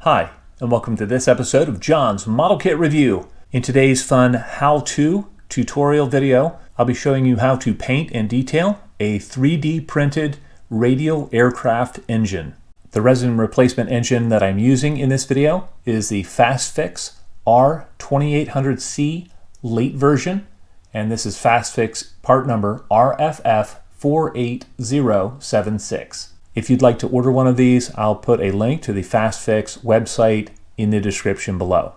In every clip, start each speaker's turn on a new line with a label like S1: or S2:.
S1: Hi, and welcome to this episode of John's Model Kit Review. In today's fun how-to tutorial video, I'll be showing you how to paint and detail a 3D printed Radial aircraft engine. The resin replacement engine that I'm using in this video is the FastFix R-2800 C late version, and this is FastFix part number RFF 48076. If you'd like to order one of these, I'll put a link to the FastFix website in the description below.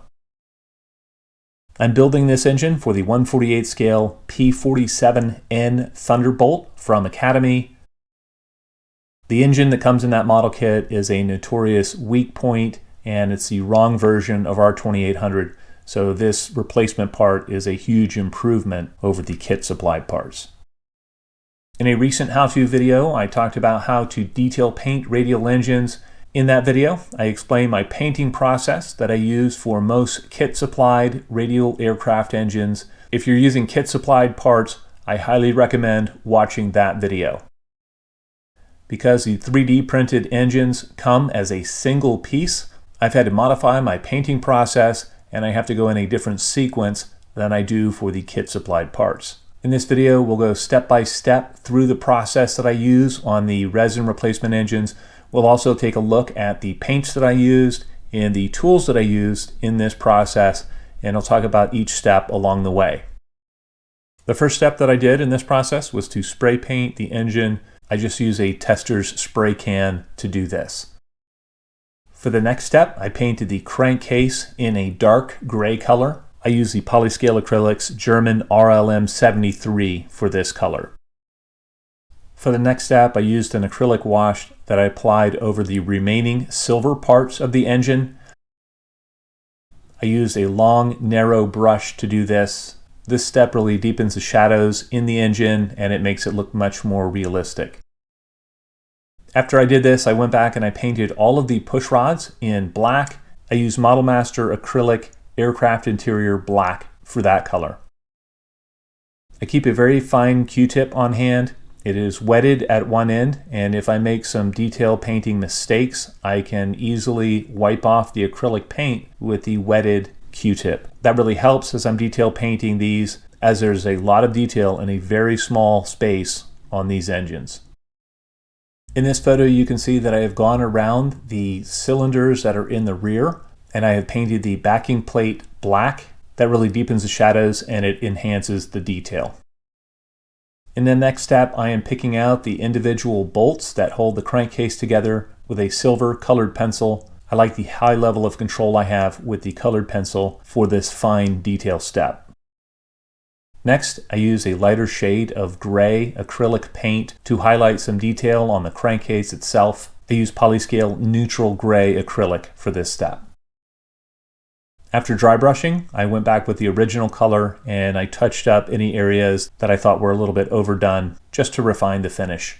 S1: I'm building this engine for the 1/48 scale P-47N Thunderbolt from Academy. The engine that comes in that model kit is a notorious weak point, and it's the wrong version of R-2800, so this replacement part is a huge improvement over the kit supplied parts. In a recent how-to video, I talked about how to detail paint radial engines. In that video, I explained my painting process that I use for most kit-supplied radial aircraft engines. If you're using kit-supplied parts, I highly recommend watching that video. Because the 3D printed engines come as a single piece, I've had to modify my painting process, and I have to go in a different sequence than I do for the kit-supplied parts. In this video, we'll go step by step through the process that I use on the resin replacement engines. We'll also take a look at the paints that I used and the tools that I used in this process, and I'll talk about each step along the way. The first step that I did in this process was to spray paint the engine. I just use a tester's spray can to do this. For the next step, I painted the crankcase in a dark gray color. I use the Polyscale Acrylics German RLM 73 for this color. For the next step, I used an acrylic wash that I applied over the remaining silver parts of the engine. I used a long, narrow brush to do this. This step really deepens the shadows in the engine, and it makes it look much more realistic. After I did this, I went back and I painted all of the pushrods in black. I used Model Master Acrylic Aircraft Interior Black for that color. I keep a very fine Q-tip on hand. It is wetted at one end, and if I make some detail painting mistakes, I can easily wipe off the acrylic paint with the wetted Q-tip. That really helps as I'm detail painting these, as there's a lot of detail in a very small space on these engines. In this photo, you can see that I have gone around the cylinders that are in the rear, and I have painted the backing plate black. That really deepens the shadows and it enhances the detail. In the next step, I am picking out the individual bolts that hold the crankcase together with a silver colored pencil. I like the high level of control I have with the colored pencil for this fine detail step. Next, I use a lighter shade of gray acrylic paint to highlight some detail on the crankcase itself. I use Polyscale neutral gray acrylic for this step. After dry brushing, I went back with the original color and I touched up any areas that I thought were a little bit overdone just to refine the finish.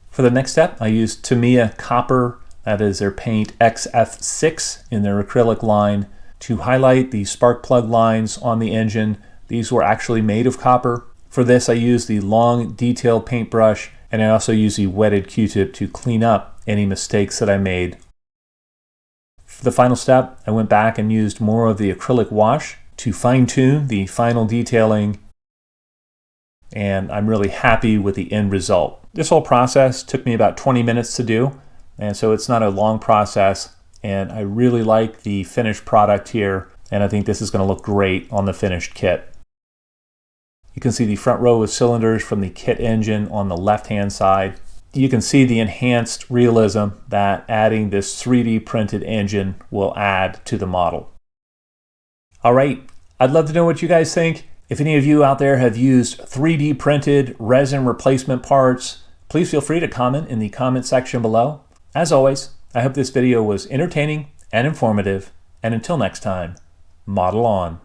S1: For the next step, I used Tamiya Copper, that is their paint XF6 in their acrylic line, to highlight the spark plug lines on the engine. These were actually made of copper. For this, I used the long detail paintbrush, and I also used the wetted Q-tip to clean up any mistakes that I made. For the final step, I went back and used more of the acrylic wash to fine-tune the final detailing, and I'm really happy with the end result. This whole process took me about 20 minutes to do, and so it's not a long process, and I really like the finished product here, and I think this is going to look great on the finished kit. You can see the front row of cylinders from the kit engine on the left-hand side. You can see the enhanced realism that adding this 3D printed engine will add to the model. All right, I'd love to know what you guys think. If any of you out there have used 3D printed resin replacement parts, please feel free to comment in the comment section below. As always, I hope this video was entertaining and informative, and until next time, model on.